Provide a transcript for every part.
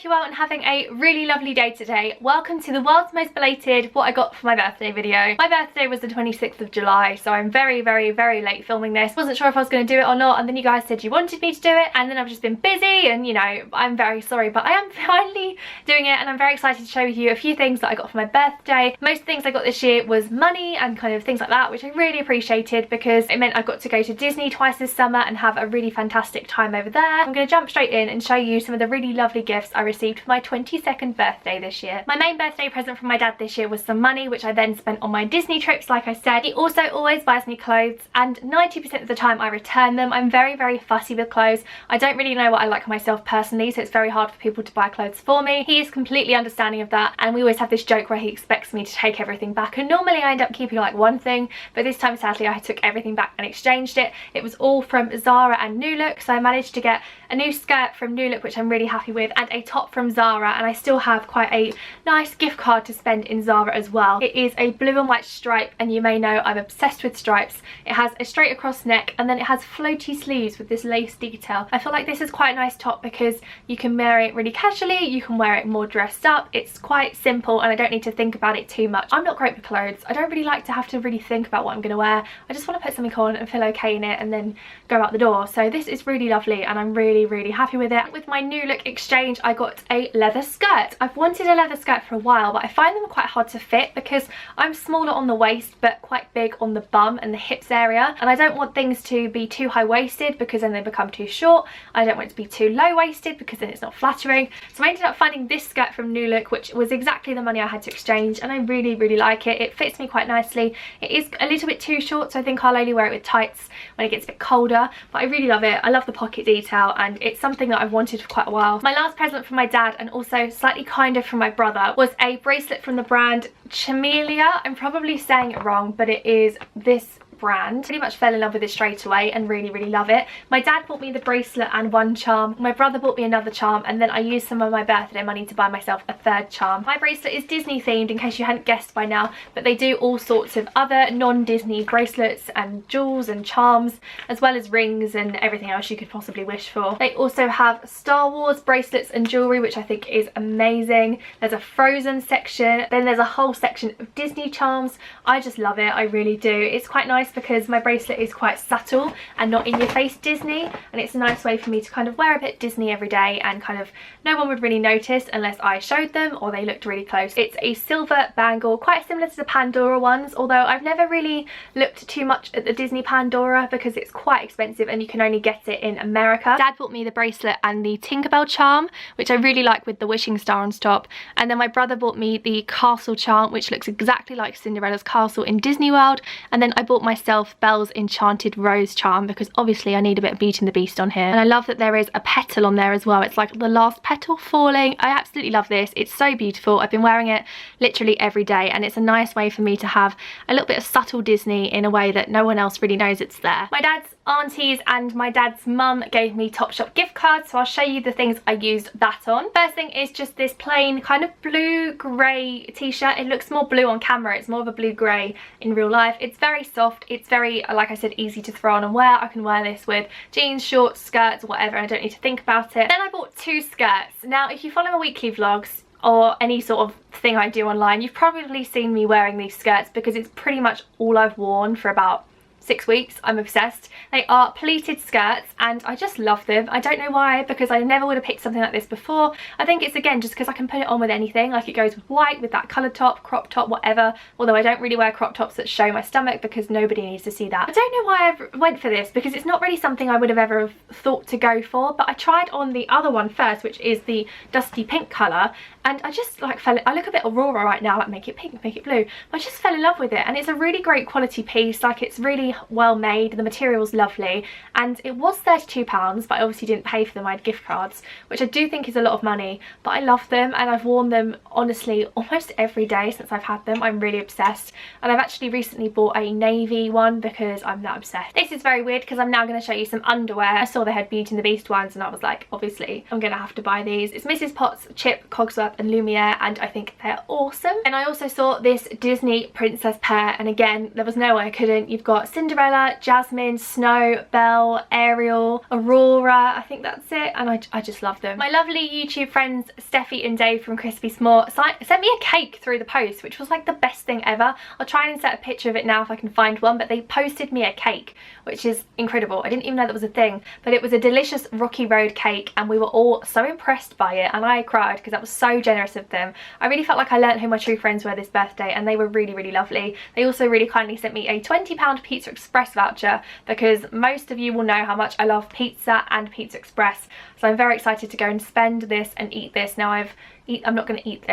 hope you're well and having a really lovely day today. Welcome to the world's most belated what I got for my birthday video. My birthday was the 26th of July, so I'm very late filming this. Wasn't sure if I was going to do it or not, and then you guys said you wanted me to do it, and then I've just been busy, and you know, I'm very sorry, but I am finally doing it, and I'm very excited to show you a few things that I got for my birthday. Most things I got this year was money and kind of things like that, which I really appreciated because it meant I got to go to Disney twice this summer and have a really fantastic time over there. I'm going to jump straight in and show you some of the really lovely gifts I received for my 22nd birthday this year. My main birthday present from my dad this year was some money, which I then spent on my Disney trips, like I said. He also always buys me clothes, and 90% of the time I return them. I'm very fussy with clothes. I don't really know what I like myself personally, so it's very hard for people to buy clothes for me. He is completely understanding of that, and we always have this joke where he expects me to take everything back, and normally I end up keeping like one thing, but this time sadly I took everything back and exchanged it. It was all from Zara and New Look, so I managed to get a new skirt from New Look, which I'm really happy with, and a top from Zara, and I still have quite a nice gift card to spend in Zara as well. It is a blue and white stripe, and you may know I'm obsessed with stripes. It has a straight across neck, and then it has floaty sleeves with this lace detail. I feel like this is quite a nice top because you can wear it really casually, you can wear it more dressed up. It's quite simple and I don't need to think about it too much. I'm not great with clothes. I don't really like to have to really think about what I'm going to wear. I just want to put something on and feel okay in it and then go out the door. So this is really lovely and I'm really happy with it. With my New Look exchange, I got a leather skirt. I've wanted a leather skirt for a while, but I find them quite hard to fit because I'm smaller on the waist but quite big on the bum and the hips area, and I don't want things to be too high-waisted because then they become too short. I don't want it to be too low-waisted because then it's not flattering. So I ended up finding this skirt from New Look, which was exactly the money I had to exchange, and I really like it. It fits me quite nicely. It is a little bit too short, so I think I'll only wear it with tights when it gets a bit colder, but I really love it. I love the pocket detail and it's something that I've wanted for quite a while. My last present from my dad, and also slightly kinder from my brother, was a bracelet from the brand Chamelia. I'm probably saying it wrong, but it is this brand. Pretty much fell in love with it straight away and really love it. My dad bought me the bracelet and one charm. My brother bought me another charm, and then I used some of my birthday money to buy myself a third charm. My bracelet is Disney themed, in case you hadn't guessed by now, but they do all sorts of other non-Disney bracelets and jewels and charms, as well as rings and everything else you could possibly wish for. They also have Star Wars bracelets and jewellery, which I think is amazing. There's a Frozen section, then there's a whole section of Disney charms. I just love it, I really do. It's quite nice because my bracelet is quite subtle and not in your face Disney, and it's a nice way for me to kind of wear a bit Disney every day and kind of no one would really notice unless I showed them or they looked really close. It's a silver bangle, quite similar to the Pandora ones, although I've never really looked too much at the Disney Pandora because it's quite expensive and you can only get it in America. Dad bought me the bracelet and the Tinkerbell charm, which I really like with the wishing star on top, and then my brother bought me the castle charm, which looks exactly like Cinderella's castle in Disney World, and then I bought myself Belle's Enchanted Rose charm because obviously I need a bit of Beauty and the Beast on here, and I love that there is a petal on there as well. It's like the last petal falling. I absolutely love this. It's so beautiful. I've been wearing it literally every day, and it's a nice way for me to have a little bit of subtle Disney in a way that no one else really knows it's there. My dad's aunties and my dad's mum gave me Topshop gift cards, so I'll show you the things I used that on. First thing is just this plain kind of blue grey t-shirt. It looks more blue on camera, it's more of a blue grey in real life. It's very soft, it's very, like I said, easy to throw on and wear. I can wear this with jeans, shorts, skirts, whatever. I don't need to think about it. Then I bought two skirts. Now if you follow my weekly vlogs or any sort of thing I do online, you've probably seen me wearing these skirts because it's pretty much all I've worn for about 6 weeks. I'm obsessed. They are pleated skirts and I just love them. I don't know why, because I never would have picked something like this before. I think it's again just because I can put it on with anything. Like it goes with white, with that coloured top, crop top, whatever, although I don't really wear crop tops that show my stomach because nobody needs to see that. I don't know why I went for this because it's not really something I would have ever thought to go for, but I tried on the other one first, which is the dusty pink colour, and I just like I look a bit Aurora right now, like make it pink, make it blue. I just fell in love with it, and it's a really great quality piece. Like it's really well made, the material's lovely, and it was £32, but I obviously didn't pay for them. I had gift cards, which I do think is a lot of money, but I love them and I've worn them honestly almost every day since I've had them. I'm really obsessed, and I've actually recently bought a navy one because I'm that obsessed. This is very weird because I'm now going to show you some underwear. I saw they had Beauty and the Beast ones and I was like, obviously I'm gonna have to buy these. It's Mrs. Potts, Chip, Cogsworth and Lumiere, and I think they're awesome. And I also saw this Disney princess pair, and again there was no way I couldn't. You've got Cinderella, Jasmine, Snow, Belle, Ariel, Aurora, I think that's it, and I just love them. My lovely YouTube friends Steffi and Dave from Crispy S'more sent me a cake through the post, which was like the best thing ever. I'll try and insert a picture of it now if I can find one, but they posted me a cake, which is incredible. I didn't even know that was a thing, but it was a delicious Rocky Road cake, and we were all so impressed by it, and I cried because that was so generous of them. I really felt like I learnt who my true friends were this birthday, and they were really, really lovely. They also really kindly sent me a £20 Pizza Express voucher, because most of you will know how much I love pizza and Pizza Express, so I'm very excited to go and spend this and eat this. Now I'm not going to eat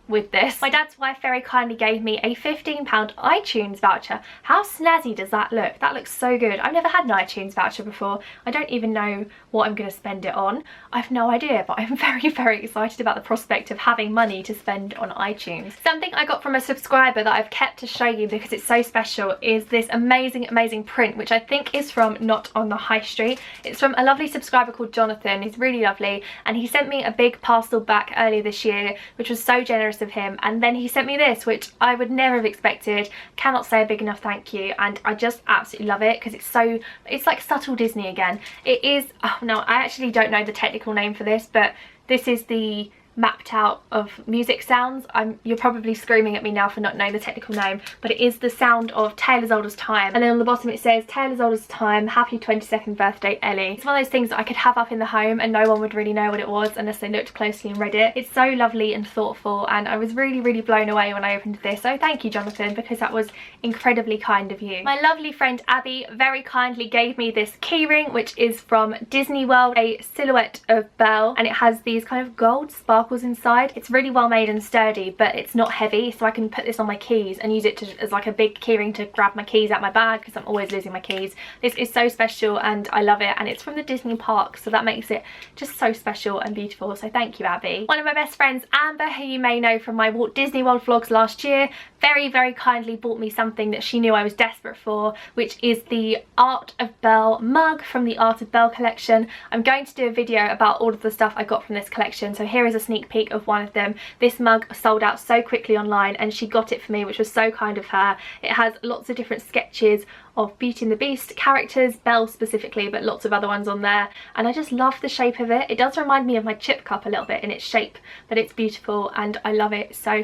with this. My dad's wife very kindly gave me a £15 iTunes voucher. How snazzy does that look? That looks so good. I've never had an iTunes voucher before. I don't even know what I'm going to spend it on. I've no idea, but I'm very, very excited about the prospect of having money to spend on iTunes. Something I got from a subscriber that I've kept to show you because it's so special is this amazing, amazing print, which I think is from Not on the High Street. It's from a lovely subscriber called Jonathan. He's really lovely, and he sent me a big parcel back earlier this year, which was so generous of him, and then he sent me this, which I would never have expected. Cannot say a big enough thank you, and I just absolutely love it because it's like subtle Disney again. It is, oh no, I actually don't know the technical name for this, but this is the mapped out of music sounds. You're probably screaming at me now for not knowing the technical name, but it is the sound of Tale as Old as Time, and then on the bottom it says Tale as Old as Time, happy 22nd birthday Ellie. It's one of those things that I could have up in the home and no one would really know what it was unless they looked closely and read it. It's so lovely and thoughtful, and I was really, really blown away when I opened this, so thank you, Jonathan, because that was incredibly kind of you. My lovely friend Abby very kindly gave me this keyring, which is from Disney World, a silhouette of Belle, and it has these kind of gold sparkles inside. It's really well made and sturdy, but it's not heavy, so I can put this on my keys and use it as like a big keyring to grab my keys out my bag, because I'm always losing my keys. This is so special and I love it, and it's from the Disney park, so that makes it just so special and beautiful, so thank you, Abby. One of my best friends, Amber, who you may know from my Walt Disney World vlogs last year, very, very kindly bought me something that she knew I was desperate for, which is the Art of Belle mug from the Art of Belle collection. I'm going to do a video about all of the stuff I got from this collection, so here is a sneak peek of one of them. This mug sold out so quickly online, and she got it for me, which was so kind of her. It has lots of different sketches of Beauty and the Beast characters, Belle specifically, but lots of other ones on there, and I just love the shape of it. It does remind me of my chip cup a little bit in its shape, but it's beautiful and I love it so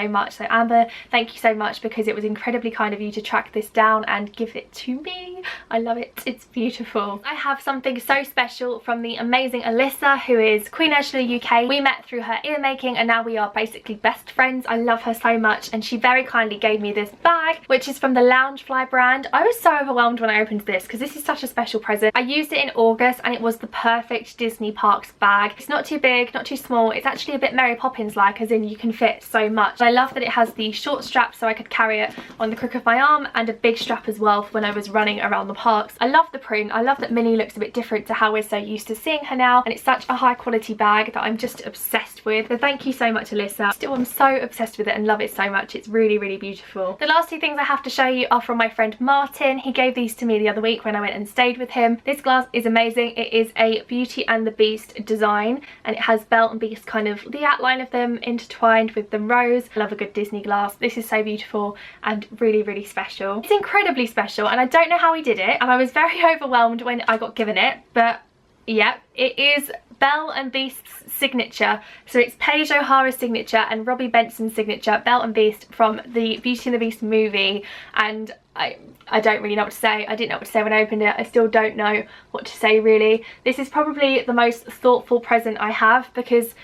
much. So Amber, thank you so much, because it was incredibly kind of you to track this down and give it to me. I love it, it's beautiful. I have something so special from the amazing Alyssa, who is Queen Ursula UK. We met through her ear making, and now we are basically best friends. I love her so much, and she very kindly gave me this bag, which is from the Loungefly brand. I was so overwhelmed when I opened this because this is such a special present. I used it in August and it was the perfect Disney Parks bag. It's not too big, not too small. It's actually a bit Mary Poppins like, as in you can fit so much. I love that it has the short strap so I could carry it on the crook of my arm, and a big strap as well for when I was running around the parks. I love the print. I love that Minnie looks a bit different to how we're so used to seeing her now, and it's such a high quality bag that I'm just obsessed with. So thank you so much, Alyssa. Still, I'm so obsessed with it and love it so much. It's really, really beautiful. The last two things I have to show you are from my friend Martin. He gave these to me the other week when I went and stayed with him. This glass is amazing. It is a Beauty and the Beast design, and it has Belle and Beast, kind of the outline of them intertwined with the rose. I love a good Disney glass. This is so beautiful and really, really special. It's incredibly special, and I don't know how he did it, and I was very overwhelmed when I got given it, but yeah, it is Belle and Beast's signature. So it's Paige O'Hara's signature and Robbie Benson's signature, Belle and Beast, from the Beauty and the Beast movie, and I don't really know what to say. I didn't know what to say when I opened it. I still don't know what to say, really. This is probably the most thoughtful present I have, because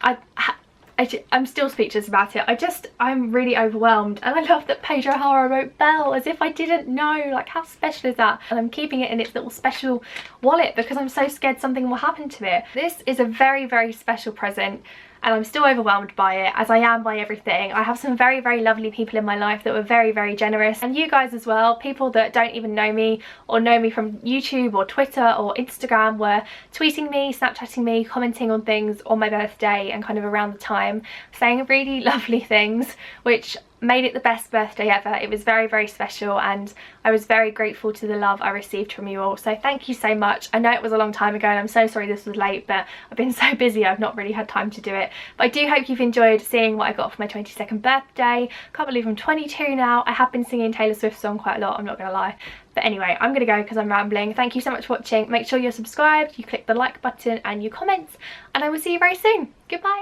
I'm still speechless about it. I'm really overwhelmed, and I love that Paige O'Hara wrote Belle, as if I didn't know. Like, how special is that? And I'm keeping it in its little special wallet because I'm so scared something will happen to it. This is a very, very special present, and I'm still overwhelmed by it, as I am by everything. I have some very, very lovely people in my life that were very, very generous, and you guys as well. People that don't even know me or know me from YouTube or Twitter or Instagram were tweeting me, Snapchatting me, commenting on things on my birthday and kind of around the time, saying really lovely things, which made it the best birthday ever. It was very, very special, and I was very grateful to the love I received from you all. So thank you so much. I know it was a long time ago and I'm so sorry this was late, but I've been so busy I've not really had time to do it. But I do hope you've enjoyed seeing what I got for my 22nd birthday. Can't believe I'm 22 now. I have been singing Taylor Swift's song quite a lot, I'm not gonna lie. But anyway, I'm gonna go because I'm rambling. Thank you so much for watching. Make sure you're subscribed, you click the like button and you comment, and I will see you very soon. Goodbye.